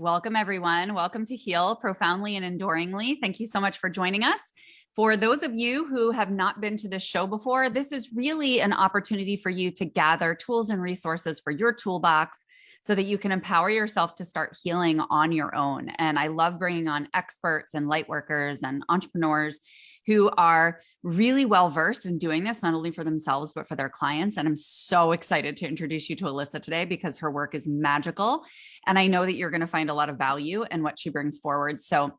Welcome, everyone. Welcome to Heal Profoundly and Enduringly. Thank you so much for joining us. For those of you who have not been to this show before, this is really an opportunity for you to gather tools and resources for your toolbox so that you can empower yourself to start healing on your own. And I love bringing on experts and light workers and entrepreneurs who are really well-versed in doing this, not only for themselves, but for their clients. And I'm so excited to introduce you to Alyssa today because her work is magical. And I know that you're going to find a lot of value in what she brings forward. So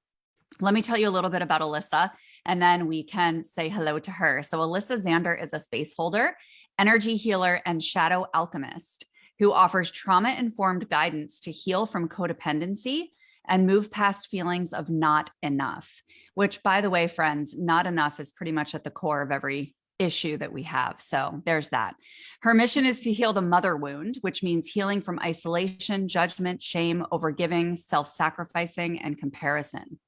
let me tell you a little bit about Alyssa, and then we can say hello to her. So Alyssa Zander is a space holder, energy healer, and shadow alchemist who offers trauma-informed guidance to heal from codependency and move past feelings of not enough, which, by the way, friends, not enough is pretty much at the core of every issue that we have. So there's that. Her mission is to heal the mother wound, which means healing from isolation, judgment, shame, overgiving, self-sacrificing, and comparison.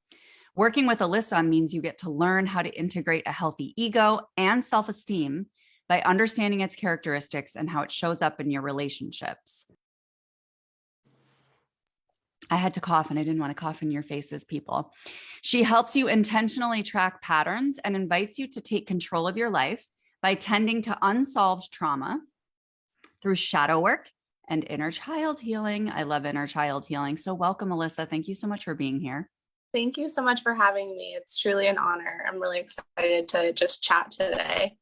Working with Alyssa means you get to learn how to integrate a healthy ego and self-esteem by understanding its characteristics and how it shows up in your relationships. I had to cough and I didn't want to cough in your faces, people. She helps you intentionally track patterns and invites you to take control of your life by tending to unsolved trauma through shadow work and inner child healing. I love inner child healing. So welcome, Alyssa. Thank you so much for being here. Thank you so much for having me. It's truly an honor. I'm really excited to just chat today.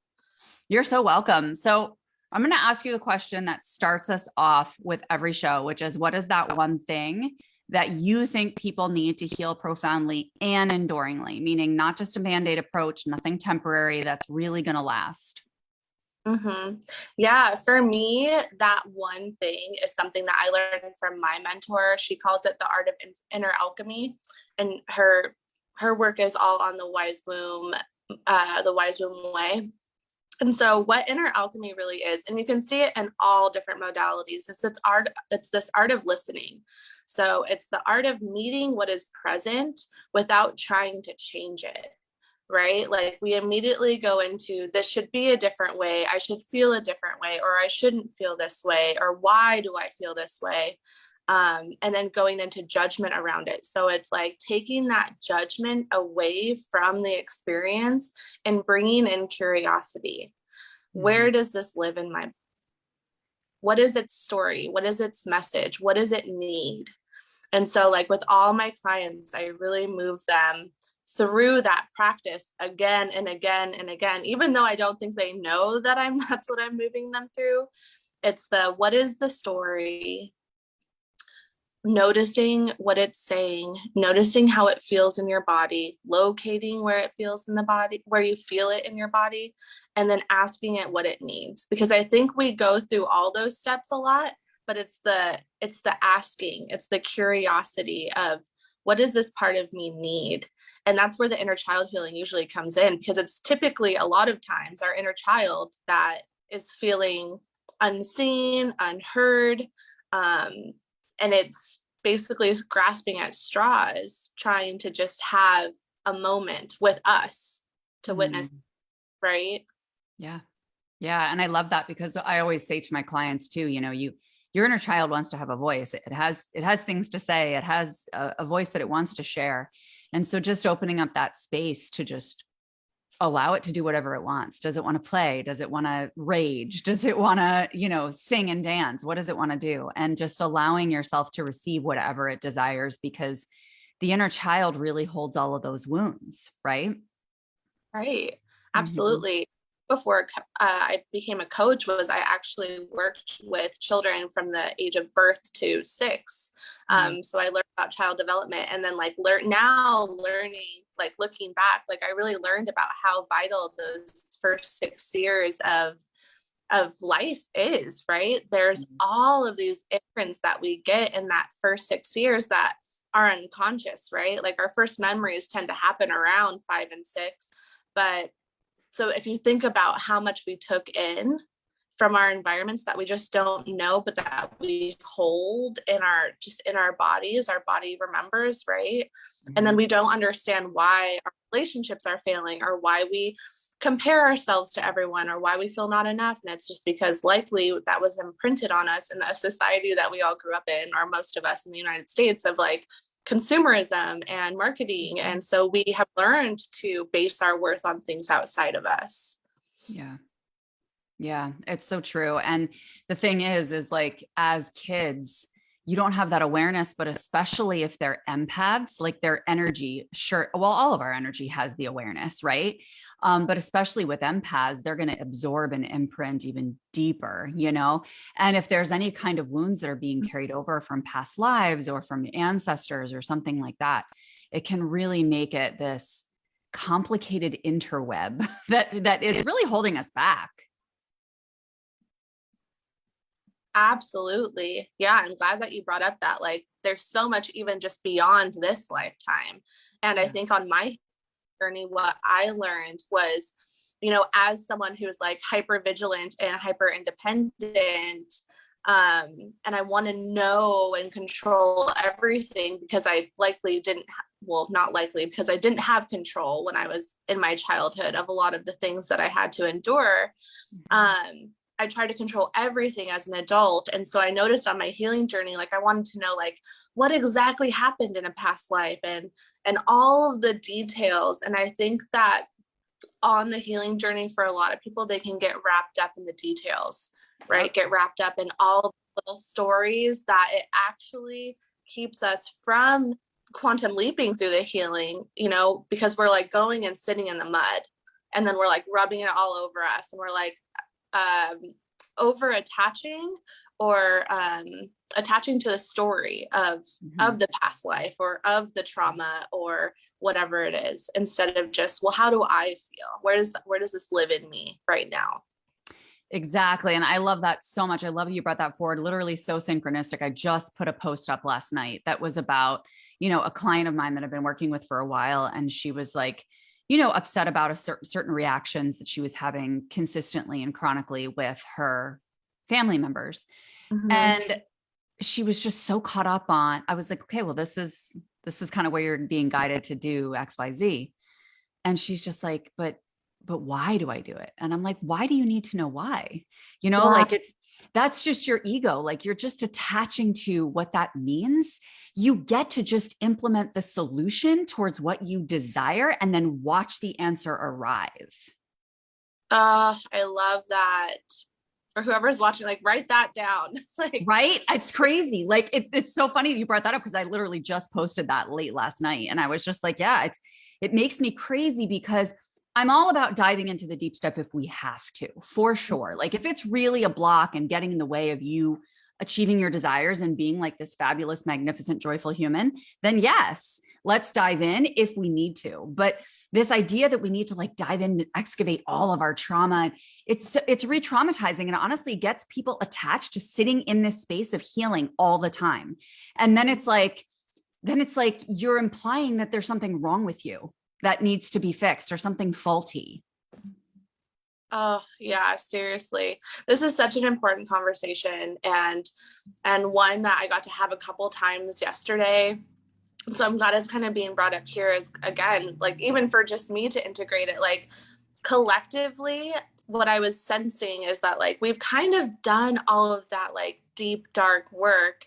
You're so welcome. So I'm going to ask you the question that starts us off with every show, which is, what is that one thing that you think people need to heal profoundly and enduringly, meaning not just a Band-Aid approach, nothing temporary that's really going to last? Yeah, for me, that one thing is something that I learned from my mentor. She calls it the art of inner alchemy, and her work is all on the wise womb way. And so what inner alchemy really is, and you can see it in all different modalities, it's this art of listening. So it's the art of meeting what is present without trying to change it, right? Like we immediately go into, this should be a different way, I should feel a different way, or I shouldn't feel this way, or why do I feel this way? And then going into judgment around it. So it's like taking that judgment away from the experience and bringing in curiosity. Where does this live in my, what is its story? What is its message? What does it need? And so like with all my clients, I really move them through that practice again and again and again, even though I don't think they know that that's what I'm moving them through. It's what is the story? Noticing what it's saying, noticing how it feels in your body, locating where it feels in the body, where you feel it in your body, and then asking it what it needs. Because I think we go through all those steps a lot, but it's the asking, it's the curiosity of, what does this part of me need? And that's where the inner child healing usually comes in, because it's typically a lot of times our inner child that is feeling unseen, unheard, and it's basically grasping at straws, trying to just have a moment with us to witness, right? Yeah. Yeah. And I love that, because I always say to my clients too, your inner child wants to have a voice. It has things to say. It has a voice that it wants to share. And so just opening up that space to just allow it to do whatever it wants. Does it want to play? Does it want to rage? Does it want to, sing and dance? What does it want to do? And just allowing yourself to receive whatever it desires, because the inner child really holds all of those wounds, right? Right. Absolutely. Before I became a coach, I actually worked with children from the age of birth to 6. So I learned about child development, and then learning, looking back, I really learned about how vital those first 6 years of life is, right? There's all of these imprints that we get in that first 6 years that are unconscious, right? Our first memories tend to happen around 5 and 6, but so if you think about how much we took in from our environments that we just don't know, but that we hold in our bodies, our body remembers, right? And then we don't understand why our relationships are failing, or why we compare ourselves to everyone, or why we feel not enough. And it's just because likely that was imprinted on us in the society that we all grew up in, or most of us in the United States, of like consumerism and marketing. And so we have learned to base our worth on things outside of us. Yeah. Yeah, it's so true. And the thing is like, as kids, you don't have that awareness, but especially if they're empaths, like their energy, sure. Well, all of our energy has the awareness, right? But especially with empaths, they're going to absorb and imprint even deeper, you know? And if there's any kind of wounds that are being carried over from past lives or from ancestors or something like that, it can really make it this complicated interweb that is really holding us back. Absolutely. Yeah, I'm glad that you brought up that, like, there's so much even just beyond this lifetime. And I think on my journey, what I learned was, you know, as someone who's like hyper vigilant and hyper independent, and I want to know and control everything because I likely didn't, well, not likely, because I didn't have control when I was in my childhood of a lot of the things that I had to endure. I tried to control everything as an adult. And so I noticed on my healing journey, like I wanted to know like what exactly happened in a past life and all of the details. And I think that on the healing journey for a lot of people, they can get wrapped up in the details, right? Get wrapped up in all of the little stories that it actually keeps us from quantum leaping through the healing, you know, because we're like going and sitting in the mud and then we're like rubbing it all over us. And we're like, over attaching or attaching to the story of the past life or of the trauma or whatever it is, instead of just, well, how do I feel? Where does this live in me right now? Exactly. And I love that so much. I love that you brought that forward. Literally so synchronistic. I just put a post up last night that was about, you know, a client of mine that I've been working with for a while. And she was like, you know, upset about a certain reactions that she was having consistently and chronically with her family members. And she was just so caught up on, I was like, okay, well, this is kind of where you're being guided to do X, Y, Z. And she's just like, but why do I do it? And I'm like, why do you need to know why? You know, like that's just your ego. Like you're just attaching to what that means. You get to just implement the solution towards what you desire and then watch the answer arrive. I love that. For whoever's watching, like write that down. Like, right? It's crazy. Like it's so funny that you brought that up because I literally just posted that late last night. And I was just like, yeah, it makes me crazy because I'm all about diving into the deep stuff if we have to, for sure. Like if it's really a block and getting in the way of you achieving your desires and being like this fabulous, magnificent, joyful human, then yes, let's dive in if we need to. But this idea that we need to like dive in and excavate all of our trauma, it's re-traumatizing and honestly gets people attached to sitting in this space of healing all the time. And then it's like you're implying that there's something wrong with you that needs to be fixed or something faulty. Oh yeah, seriously. This is such an important conversation and one that I got to have a couple times yesterday. So I'm glad it's kind of being brought up here as, again, like even for just me to integrate it, like collectively, what I was sensing is that like we've kind of done all of that like deep, dark work.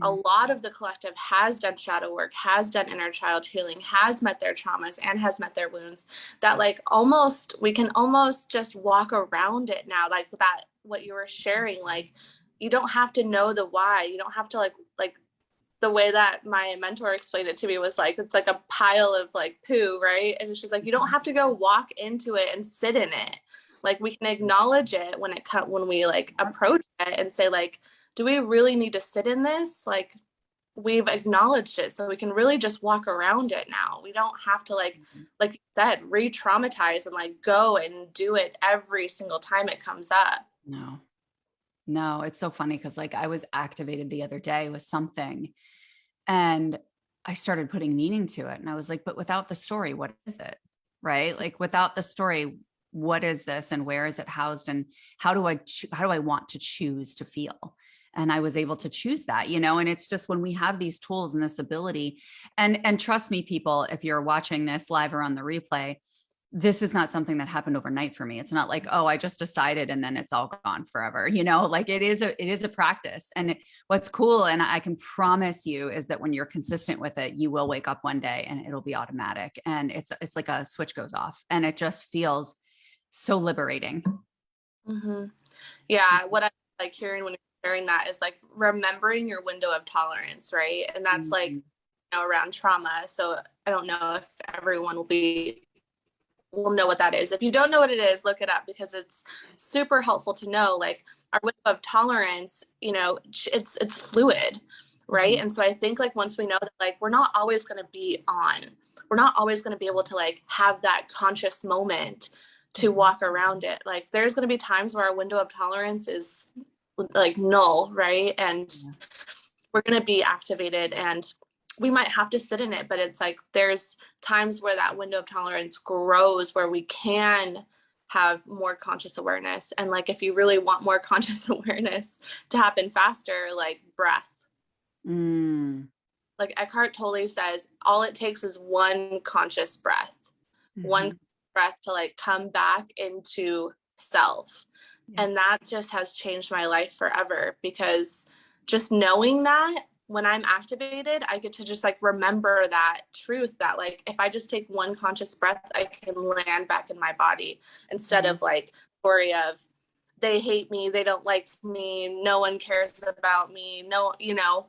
A lot of the collective has done shadow work, has done inner child healing, has met their traumas and has met their wounds, that like almost we can almost just walk around it now. Like that, what you were sharing, like you don't have to know the why. You don't have to like the way that my mentor explained it to me was like, it's like a pile of like poo, right? And she's like, you don't have to go walk into it and sit in it. Like we can acknowledge it when we like approach it and say like, do we really need to sit in this? Like we've acknowledged it, so we can really just walk around it now. We don't have to like you said, re-traumatize and like go and do it every single time it comes up. No, it's so funny because like I was activated the other day with something and I started putting meaning to it. And I was like, but without the story, what is it? Right? Like without the story, what is this and where is it housed? And how do I want to choose to feel? And I was able to choose that, and it's just when we have these tools and this ability, and trust me, people, if you're watching this live or on the replay, this is not something that happened overnight for me. It's not like, oh, I just decided and then it's all gone forever. Like it is a practice. And what's cool, and I can promise you, is that when you're consistent with it, you will wake up one day and it'll be automatic. And it's like a switch goes off and it just feels so liberating. Mm-hmm. Yeah. What I like hearing when you're sharing that is like remembering your window of tolerance, right? And that's like, around trauma. So I don't know if everyone will know what that is. If you don't know what it is, look it up, because it's super helpful to know. Like our window of tolerance, it's fluid, right? And so I think like once we know that like we're not always going to be on, we're not always going to be able to like have that conscious moment to walk around it. Like there's going to be times where our window of tolerance is like null, right? And we're going to be activated and we might have to sit in it, but it's like there's times where that window of tolerance grows, where we can have more conscious awareness. And like if you really want more conscious awareness to happen faster, like breath. Like Eckhart Tolle says, all it takes is one conscious breath, one breath to like come back into self. And that just has changed my life forever, because just knowing that when I'm activated, I get to just like remember that truth that like, if I just take one conscious breath, I can land back in my body, instead of like story of they hate me, they don't like me, no one cares about me, no,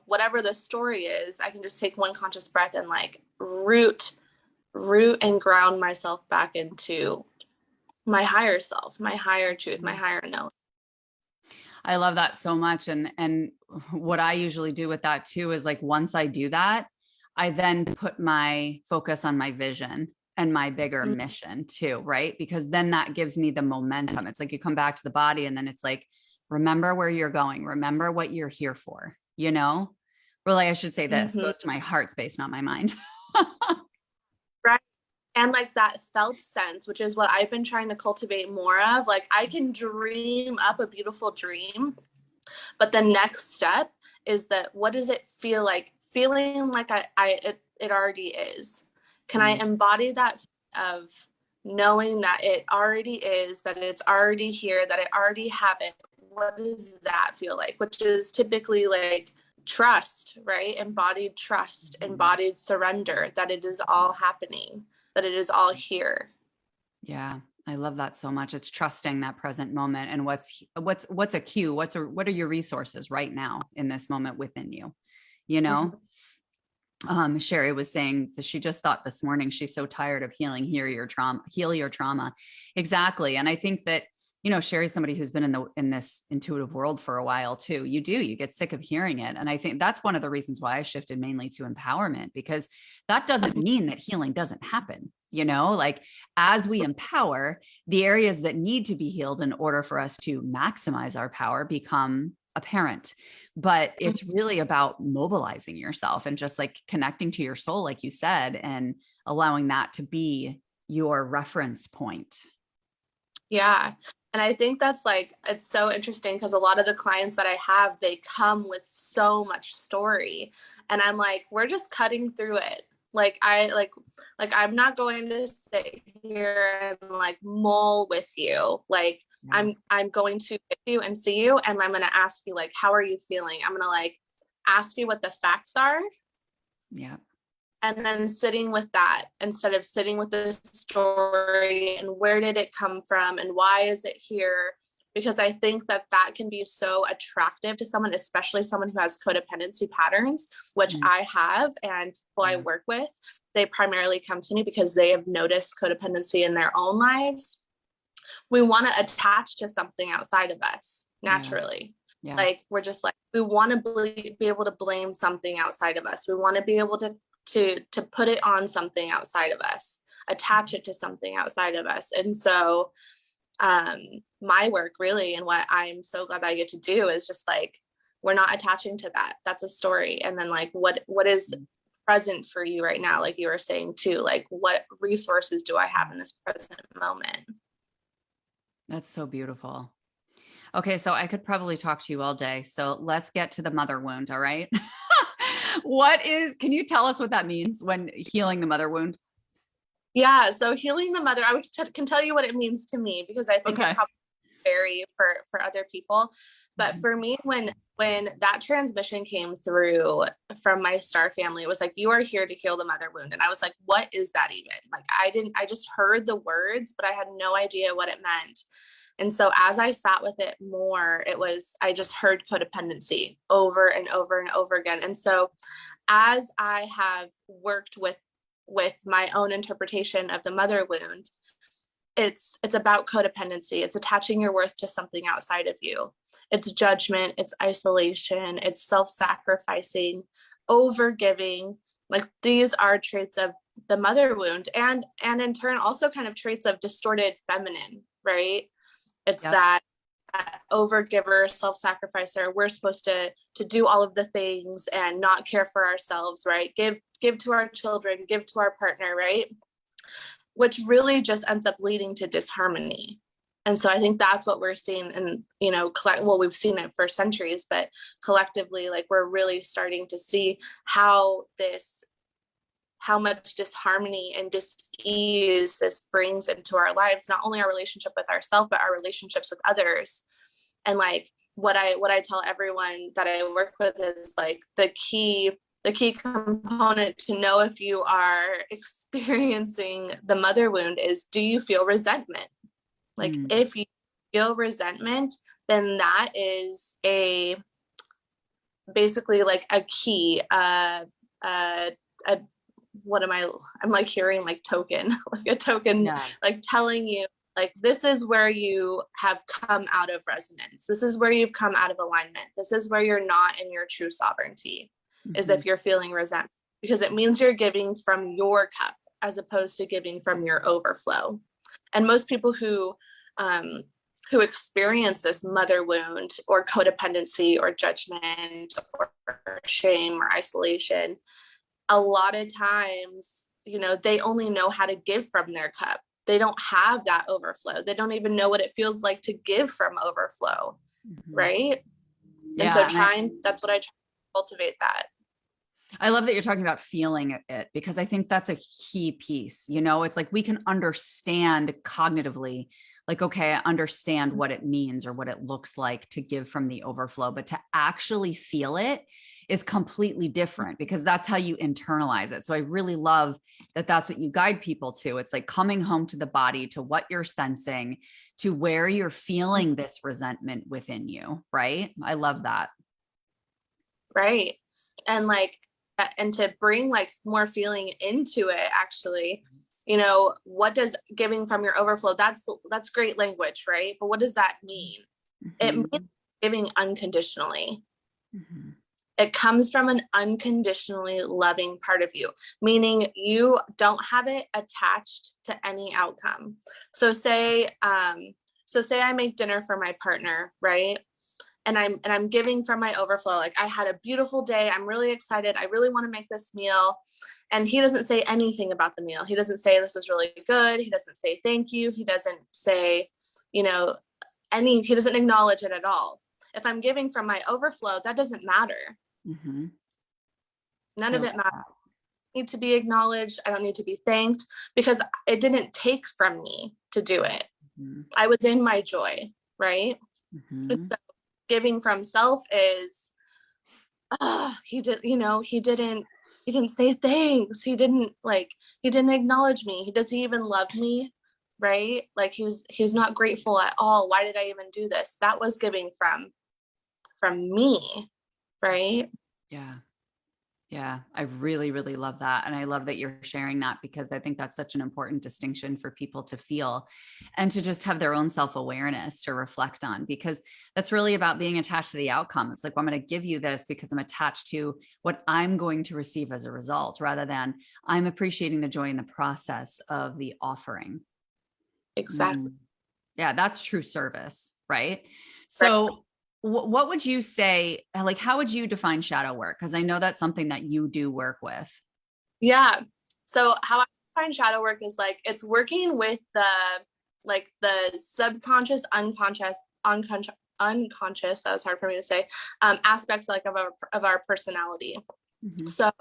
whatever the story is, I can just take one conscious breath and like root and ground myself back into my higher self, my higher truth, my higher knowing. I love that so much. And what I usually do with that too is like, once I do that, I then put my focus on my vision and my bigger mission too, right? Because then that gives me the momentum. It's like you come back to the body and then it's like, remember where you're going, remember what you're here for, Really, I should say this goes to my heart space, not my mind. Right. And like that felt sense, which is what I've been trying to cultivate more of. Like I can dream up a beautiful dream, but the next step is that what does it feel like? Feeling like it already is. Can I embody that of knowing that it already is, that it's already here, that I already have it? What does that feel like? Which is typically like trust, right? Embodied trust, embodied surrender, that it is all happening, that it is all here. Yeah. I love that so much. It's trusting that present moment and what's a cue, what are your resources right now in this moment within you, Sherry was saying that she just thought this morning, she's so tired of heal your trauma. Exactly. And I think that, Sherry's somebody who's been in this intuitive world for a while too. You get sick of hearing it. And I think that's one of the reasons why I shifted mainly to empowerment, because that doesn't mean that healing doesn't happen. Like as we empower, the areas that need to be healed in order for us to maximize our power become apparent. But it's really about mobilizing yourself and just like connecting to your soul, like you said, and allowing that to be your reference point. Yeah. And I think that's like, it's so interesting because a lot of the clients that I have, they come with so much story. And I'm like, we're just cutting through it. Like I'm not going to sit here and like mull with you. Like I'm going to get you and see you. And I'm going to ask you like, how are you feeling? I'm going to like ask you what the facts are. Yeah. And then sitting with that instead of sitting with the story and where did it come from and why is it here? Because I think that can be so attractive to someone, especially someone who has codependency patterns, which I have, and who I work with. They primarily come to me because they have noticed codependency in their own lives. We want to attach to something outside of us naturally. Yeah. Like we're just like, we want to be able to blame something outside of us. We want to be able to put it on something outside of us, attach it to something outside of us. And so my work really, and what I'm so glad that I get to do is just like, we're not attaching to that. That's a story. And then like, what is present for you right now? Like you were saying too, like what resources do I have in this present moment? That's so beautiful. Okay, so I could probably talk to you all day. So let's get to the mother wound. All right. Can you tell us what that means when healing the mother wound? Yeah, so healing the mother, can tell you what it means to me, because I think it Okay. probably vary for other people. But for me, when that transmission came through from my star family, it was like, you are here to heal the mother wound. And I was like, what is that even? Like, I just heard the words, but I had no idea what it meant. And so as I sat with it more, I just heard codependency over and over and over again. And so as I have worked with my own interpretation of the mother wound, it's about codependency. It's attaching your worth to something outside of you. It's judgment, it's isolation, it's self-sacrificing, overgiving. Like, these are traits of the mother wound, and in turn also kind of traits of distorted feminine, right? It's Yep. that overgiver, self-sacrificer. We're supposed to do all of the things and not care for ourselves, right? Give to our children, give to our partner, right? Which really just ends up leading to disharmony. And so I think that's what we're seeing. And, we've seen it for centuries, but collectively, like, we're really starting to see how much disharmony and dis-ease this brings into our lives, not only our relationship with ourselves, but our relationships with others. And like, what I tell everyone that I work with is like, the key component to know if you are experiencing the mother wound is, do you feel resentment? Like, if you feel resentment, then that is basically like a key, I'm like hearing like token, like a token, Yeah. like telling you, like, this is where you have come out of resonance. This is where you've come out of alignment. This is where you're not in your true sovereignty, is if you're feeling resentment, because it means you're giving from your cup as opposed to giving from your overflow. And most people who experience this mother wound or codependency or judgment or shame or isolation, a lot of times, they only know how to give from their cup. They don't have that overflow. They don't even know what it feels like to give from overflow. Right. And so Yeah. that's what I try to cultivate that. I love that you're talking about feeling it, because I think that's a key piece. It's like we can understand cognitively, like, okay, I understand what it means or what it looks like to give from the overflow, but to actually feel it is completely different, because that's how you internalize it. So I really love that that's what you guide people to. It's like coming home to the body, to what you're sensing, to where you're feeling this resentment within you. Right. I love that. Right. And like, and to bring like more feeling into it, actually, what does giving from your overflow, that's great language, right? But what does that mean? It means giving unconditionally. It comes from an unconditionally loving part of you, meaning you don't have it attached to any outcome. So say I make dinner for my partner, right? And I'm giving from my overflow. Like, I had a beautiful day. I'm really excited. I really want to make this meal. And he doesn't say anything about the meal. He doesn't say this was really good. He doesn't say thank you. He doesn't say, he doesn't acknowledge it at all. If I'm giving from my overflow, that doesn't matter. None of it matters. I need to be acknowledged. I don't need to be thanked, because it didn't take from me to do it. I was in my joy, right? So giving from self is, he didn't say thanks. He didn't acknowledge me. Does he even love me? Right? Like, he's not grateful at all. Why did I even do this? That was giving from me, right? Yeah, I really, really love that. And I love that you're sharing that, because I think that's such an important distinction for people to feel and to just have their own self-awareness to reflect on, because that's really about being attached to the outcome. It's like, well, I'm going to give you this because I'm attached to what I'm going to receive as a result, rather than I'm appreciating the joy in the process of the offering. Exactly. Yeah, that's true service, right? So what would you say, like, how would you define shadow work? Because I know that's something that you do work with. Yeah. So how I find shadow work is like, it's working with the subconscious, unconscious, unconscious, that was hard for me to say, aspects like of our personality. Mm-hmm. So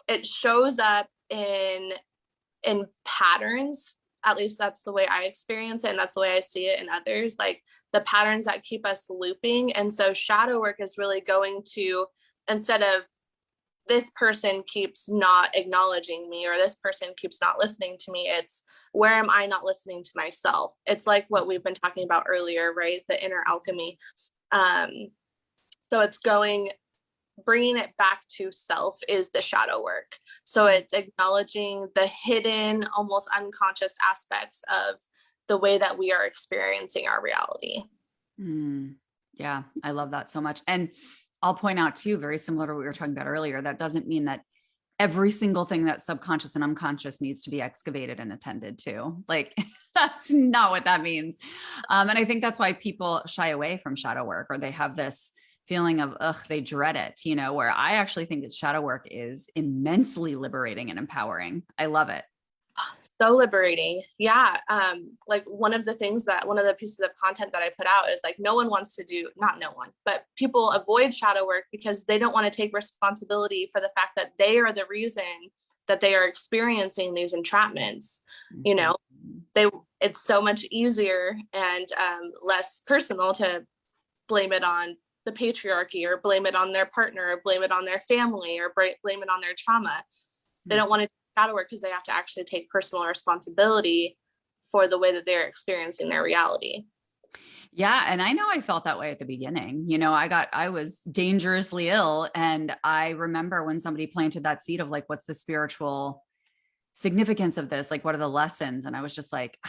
it shows up in patterns. At least that's the way I experience it, and that's the way I see it in others, like the patterns that keep us looping. And so shadow work is really going to, instead of this person keeps not acknowledging me, or this person keeps not listening to me, it's where am I not listening to myself? It's like what we've been talking about earlier, right? The inner alchemy. So it's bringing it back to self is the shadow work. So it's acknowledging the hidden, almost unconscious aspects of the way that we are experiencing our reality. Yeah, I love that so much. And I'll point out too, very similar to what we were talking about earlier, that doesn't mean that every single thing that's subconscious and unconscious needs to be excavated and attended to. Like, that's not what that means. And I think that's why people shy away from shadow work, or they have this feeling of, they dread it, where I actually think that shadow work is immensely liberating and empowering. I love it. So liberating. Yeah. Like one of the pieces of content that I put out is like, not no one, but people avoid shadow work because they don't want to take responsibility for the fact that they are the reason that they are experiencing these entrapments. It's so much easier and less personal to blame it on the patriarchy, or blame it on their partner, or blame it on their family, or blame it on their trauma. They don't want to shadow work because they have to actually take personal responsibility for the way that they're experiencing their reality. Yeah. And I know I felt that way at the beginning. I was dangerously ill. And I remember when somebody planted that seed of like, what's the spiritual significance of this? Like, what are the lessons? And I was just like,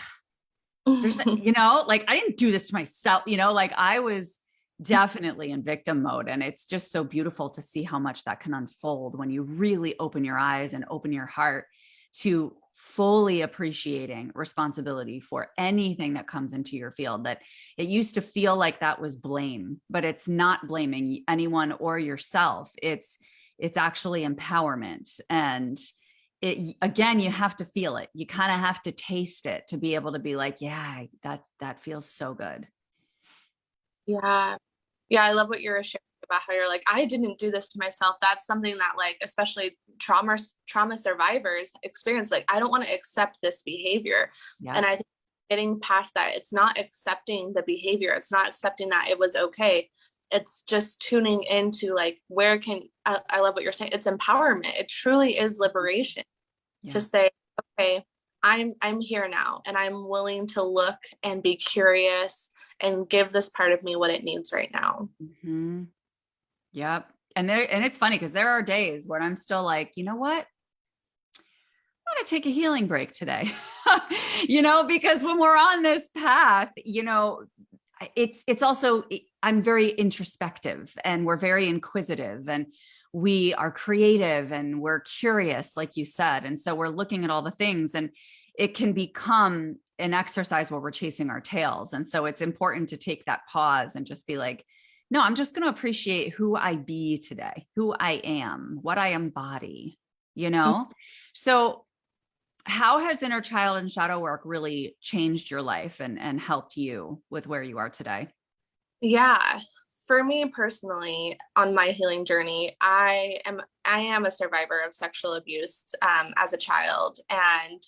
like, I didn't do this to myself, like I was definitely in victim mode. And it's just so beautiful to see how much that can unfold when you really open your eyes and open your heart to fully appreciating responsibility for anything that comes into your field. That it used to feel like that was blame, but it's not blaming anyone or yourself. It's actually empowerment. And again, you have to feel it. You kind of have to taste it to be able to be like, yeah, that feels so good. Yeah. Yeah. I love what you're sharing about how you're like, I didn't do this to myself. That's something that like, especially trauma survivors experience. Like, I don't want to accept this behavior. Yeah. And I think getting past that, it's not accepting the behavior. It's not accepting that it was okay. It's just tuning into like, I love what you're saying. It's empowerment. It truly is liberation to say, okay, I'm here now, and I'm willing to look and be curious and give this part of me what it needs right now. Mm-hmm. Yep. And it's funny because there are days when I'm still like, you know what? I want to take a healing break today, because when we're on this path, it's also, I'm very introspective, and we're very inquisitive, and we are creative, and we're curious, like you said. And so we're looking at all the things, and it can become an exercise where we're chasing our tails. And so it's important to take that pause and just be like, no, I'm just going to appreciate who I be today, who I am, what I embody, So how has inner child and shadow work really changed your life and helped you with where you are today? Yeah. For me personally, on my healing journey, I am a survivor of sexual abuse as a child. And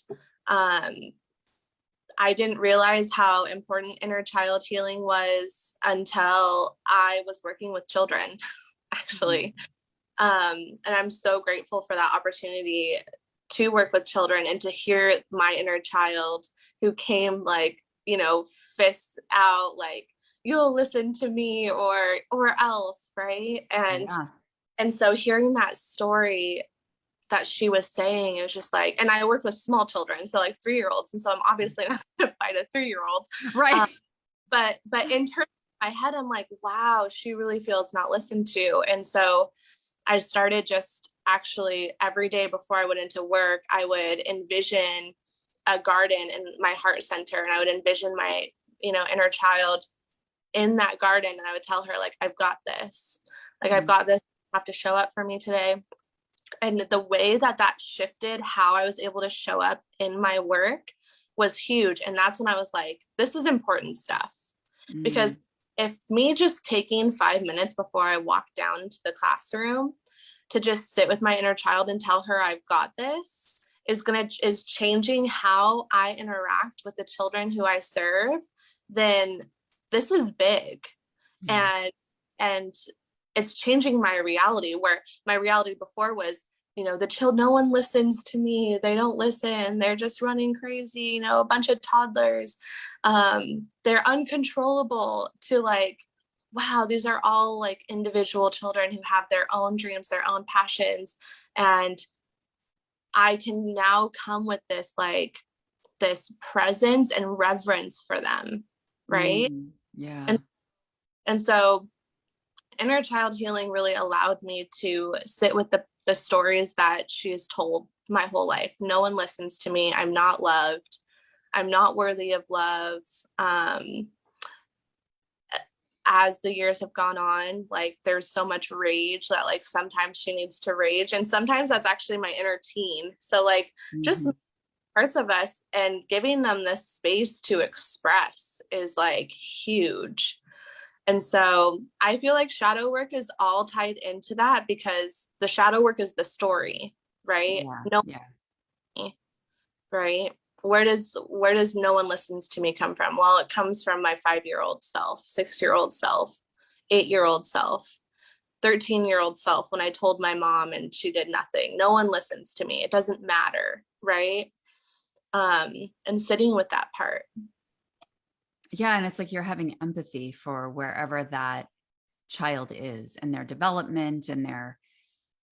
I didn't realize how important inner child healing was until I was working with children, actually. And I'm so grateful for that opportunity to work with children and to hear my inner child, who came like, fists out, like, you'll listen to me or else, right? And so hearing that story that she was saying, it was just like, and I worked with small children, so like 3-year-olds, and so I'm obviously not gonna fight a 3-year-old, right? But in terms of my head, I'm like, wow, she really feels not listened to. And so I started just actually every day before I went into work, I would envision a garden in my heart center, and I would envision my inner child in that garden, and I would tell her, like, I've got this, like, I've got this, you have to show up for me today. And the way that shifted how I was able to show up in my work was huge. And that's when I was like, this is important stuff. Because if me just taking 5 minutes before I walk down to the classroom to just sit with my inner child and tell her I've got this is changing how I interact with the children who I serve, then this is big. And it's changing my reality, where my reality before was, no one listens to me. They don't listen. They're just running crazy, a bunch of toddlers. They're uncontrollable, to like, wow, these are all like individual children who have their own dreams, their own passions. And I can now come with this, like, this presence and reverence for them. Right. Yeah. And so inner child healing really allowed me to sit with the stories that she's told my whole life. No one listens to me. I'm not loved. I'm not worthy of love. As the years have gone on, like, there's so much rage that, like, sometimes she needs to rage. And sometimes that's actually my inner teen. So, like, just parts of us, and giving them this space to express is, like, huge. And so I feel like shadow work is all tied into that, because the shadow work is the story, right? Right. Where does no one listens to me come from? Well, it comes from my 5-year-old self, 6-year-old self, 8-year-old self, 13-year-old self, when I told my mom and she did nothing. No one listens to me. It doesn't matter. Right. And sitting with that part. Yeah. And it's like you're having empathy for wherever that child is and their development and their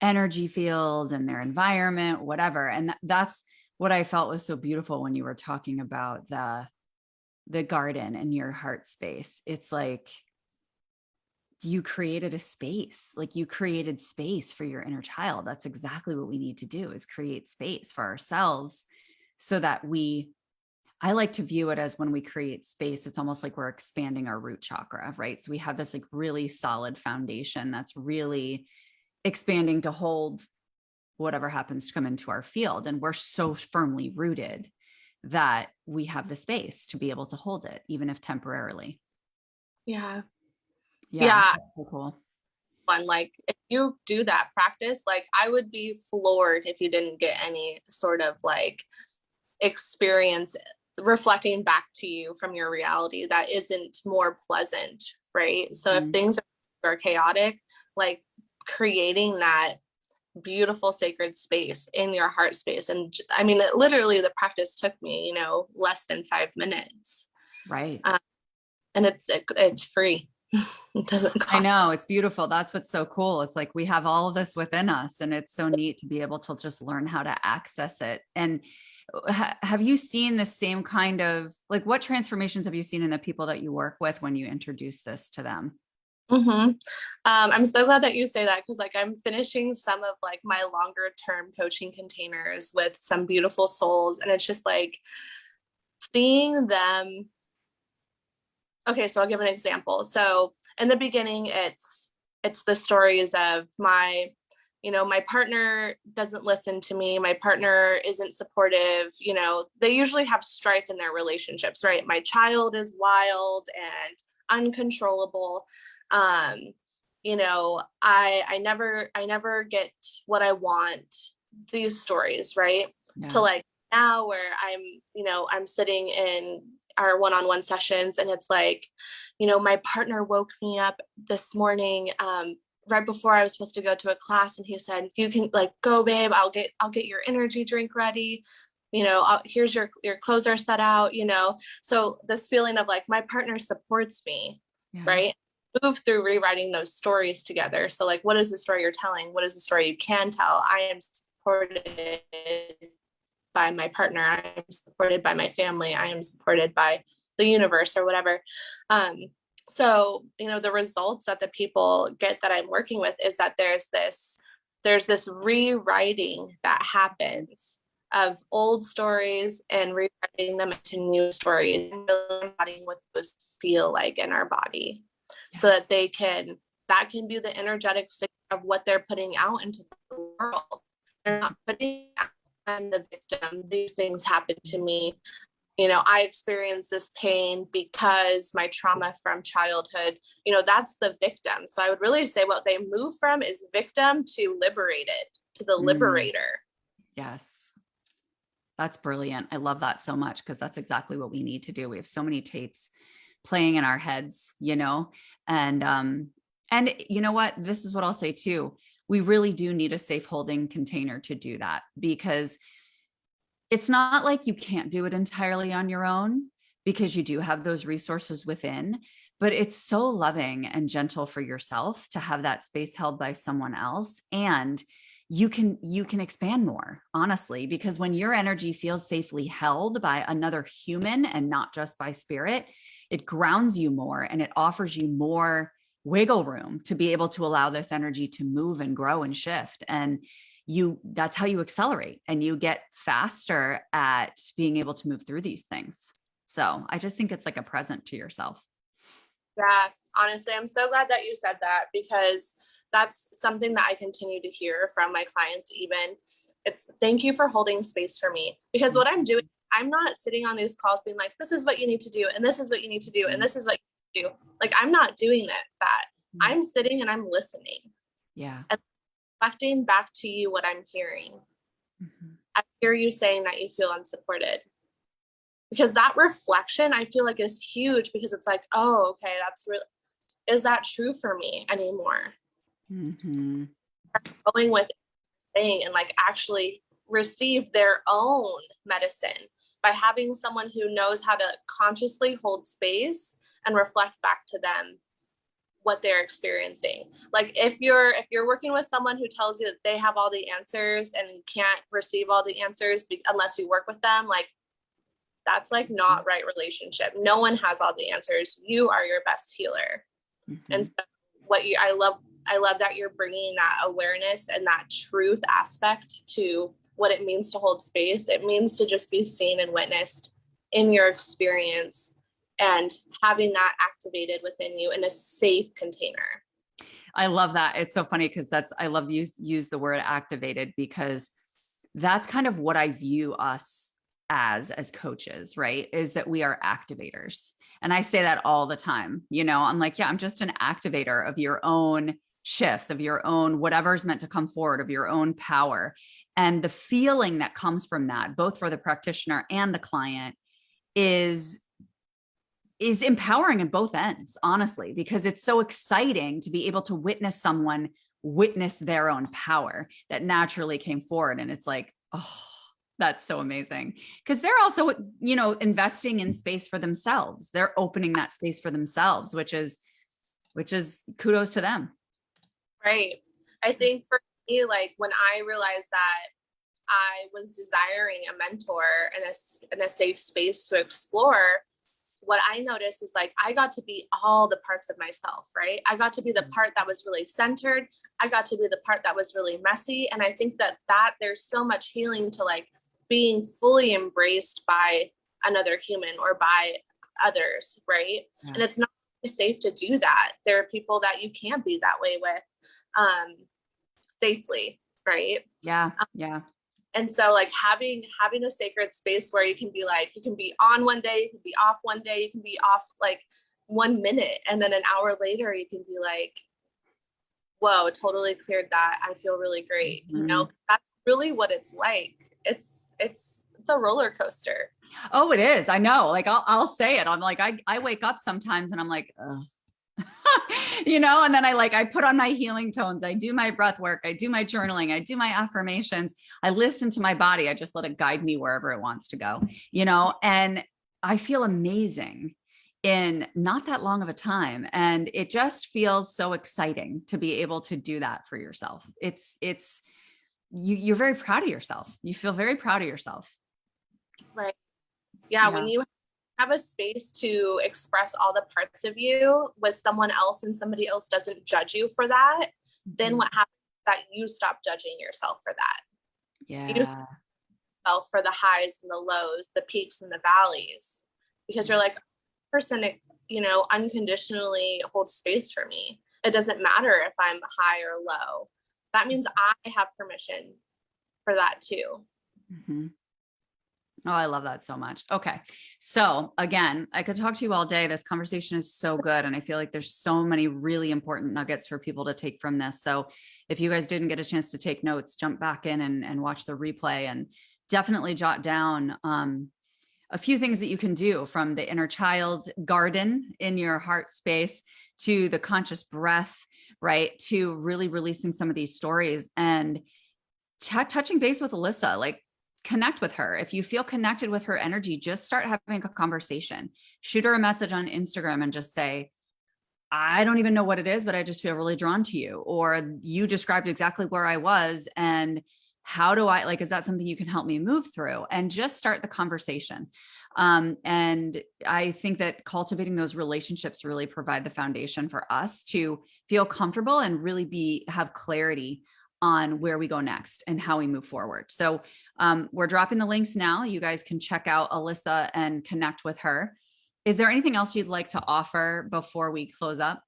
energy field and their environment, whatever. And that's what I felt was so beautiful when you were talking about the garden and your heart space. It's like you created a space, like you created space for your inner child. That's exactly what we need to do, is create space for ourselves, so that I like to view it as, when we create space, it's almost like we're expanding our root chakra, right? So we have this like really solid foundation that's really expanding to hold whatever happens to come into our field. And we're so firmly rooted that we have the space to be able to hold it, even if temporarily. Yeah. So cool. Like, if you do that practice, like, I would be floored if you didn't get any sort of like experience reflecting back to you from your reality that isn't more pleasant. Right. So if things are chaotic, like, creating that beautiful sacred space in your heart space. And I mean, literally the practice took me, less than 5 minutes. Right. And it's free. It doesn't cost. I know, it's beautiful. That's what's so cool. It's like we have all of this within us, and it's so neat to be able to just learn how to access it. And have you seen the same kind of, like, what transformations have you seen in the people that you work with when you introduce this to them? I'm so glad that you say that, because like, I'm finishing some of like my longer term coaching containers with some beautiful souls, and it's just like seeing them. Okay, so I'll give an example. So in the beginning, it's the stories of my partner doesn't listen to me. My partner isn't supportive. They usually have strife in their relationships, right? My child is wild and uncontrollable. I never get what I want. These stories, right? Yeah. To like now, where I'm sitting in our one-on-one sessions, and it's like, my partner woke me up this morning, right before I was supposed to go to a class, and he said, "You can, like, go, babe. I'll get your energy drink ready. Here's your clothes are set out." So this feeling of like, my partner supports me, right? Move through rewriting those stories together. So like, what is the story you're telling? What is the story you can tell? I am supported by my partner. I am supported by my family. I am supported by the universe, or whatever. So, the results that the people get that I'm working with is that there's this rewriting that happens of old stories and rewriting them into new stories, and really embodying what those feel like in our body. Yes. So that that can be the energetic signal of what they're putting out into the world. They're not putting out, I'm the victim. These things happened to me. I experienced this pain because my trauma from childhood, that's the victim. So I would really say what they move from is victim to liberated, to the liberator. Yes. That's brilliant. I love that so much because that's exactly what we need to do. We have so many tapes playing in our heads, and you know what? This is what I'll say too. We really do need a safe holding container to do that, because it's not like you can't do it entirely on your own, because you do have those resources within, but it's so loving and gentle for yourself to have that space held by someone else. And you can expand more, honestly, because when your energy feels safely held by another human and not just by spirit, it grounds you more and it offers you more wiggle room to be able to allow this energy to move and grow and shift. And that's how you accelerate and you get faster at being able to move through these things. So I just think it's like a present to yourself. Yeah, honestly, I'm so glad that you said that, because that's something that I continue to hear from my clients. Even it's thank you for holding space for me, because what I'm doing, I'm not sitting on these calls being like, this is what you need to do. And this is what you need to do. And this is what you do. Like, I'm not doing that. I'm sitting and I'm listening. Yeah. And reflecting back to you what I'm hearing. I hear you saying that you feel unsupported, because that reflection I feel like is huge, because it's like, oh, okay, that's really, is that true for me anymore? Going with thing and like actually receive their own medicine by having someone who knows how to consciously hold space and reflect back to them what they're experiencing. Like if you're working with someone who tells you that they have all the answers and you can't receive all the answers unless you work with them, like that's like not right relationship. No one has all the answers. You are your best healer. And so I love that you're bringing that awareness and that truth aspect to what it means to hold space. It means to just be seen and witnessed in your experience and having that activated within you in a safe container. I love that. It's so funny because I love to use the word activated, because that's kind of what I view us as coaches, right? Is that we are activators. And I say that all the time, I'm like, yeah, I'm just an activator of your own shifts, of your own, whatever's meant to come forward, of your own power. And the feeling that comes from that, both for the practitioner and the client, is empowering at both ends, honestly, because it's so exciting to be able to witness someone witness their own power that naturally came forward. And it's like, oh, that's so amazing, because they're also, investing in space for themselves. They're opening that space for themselves, which is kudos to them. Right. I think for me, like when I realized that I was desiring a mentor and a safe space to explore, what I noticed is like, I got to be all the parts of myself, right? I got to be the part that was really centered. I got to be the part that was really messy. And I think that there's so much healing to like being fully embraced by another human or by others, right? Yeah. And it's not safe to do that. There are people that you can't be that way with safely, right? Yeah. Yeah. And so like having a sacred space where you can be like, you can be on one day, you can be off one day, you can be off like 1 minute. And then an hour later, you can be like, whoa, totally cleared that. I feel really great. That's really what it's like. It's a roller coaster. Oh, it is. I know. Like I'll say it. I'm like, I wake up sometimes and I'm like, ugh. And then I put on my healing tones. I do my breath work. I do my journaling. I do my affirmations. I listen to my body. I just let it guide me wherever it wants to go, and I feel amazing in not that long of a time. And it just feels so exciting to be able to do that for yourself. You're very proud of yourself. You feel very proud of yourself. Right. Yeah. When you have a space to express all the parts of you with someone else and somebody else doesn't judge you for that, then what happens is that you stop judging yourself for that. Yeah. You yourself for the highs and the lows, the peaks and the valleys, because you're like, person, unconditionally holds space for me. It doesn't matter if I'm high or low. That means I have permission for that too. Oh, I love that so much. Okay. So again, I could talk to you all day. This conversation is so good. And I feel like there's so many really important nuggets for people to take from this. So if you guys didn't get a chance to take notes, jump back in and watch the replay, and definitely jot down a few things that you can do, from the inner child garden in your heart space to the conscious breath, right? To really releasing some of these stories and touching base with Alyssa, like connect with her. If you feel connected with her energy, just start having a conversation. Shoot her a message on Instagram and just say, I don't even know what it is, but I just feel really drawn to you. Or you described exactly where I was. And how do I, like, is that something you can help me move through? And just start the conversation. And I think that cultivating those relationships really provide the foundation for us to feel comfortable and really have clarity on where we go next and how we move forward. So we're dropping the links now. You guys can check out Alyssa and connect with her. Is there anything else you'd like to offer before we close up?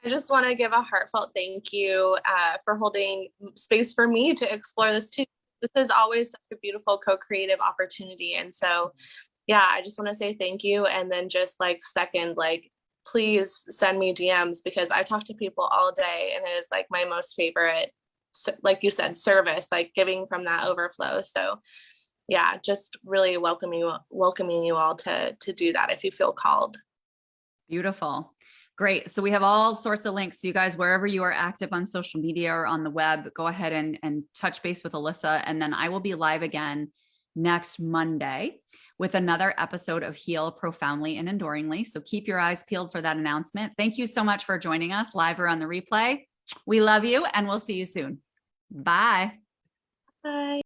I just want to give a heartfelt thank you for holding space for me to explore this too. This is always such a beautiful co-creative opportunity. And so, yeah, I just want to say thank you. And then just like second, like, please send me DMs, because I talk to people all day and it is like my most favorite, like you said, service, like giving from that overflow. So yeah, just really welcoming you all to do that if you feel called. Beautiful. Great. So we have all sorts of links. So you guys, wherever you are active on social media or on the web, go ahead and touch base with Alyssa. And then I will be live again next Monday with another episode of Heal Profoundly and Enduringly. So keep your eyes peeled for that announcement. Thank you so much for joining us live or on the replay. We love you, and we'll see you soon. Bye. Bye.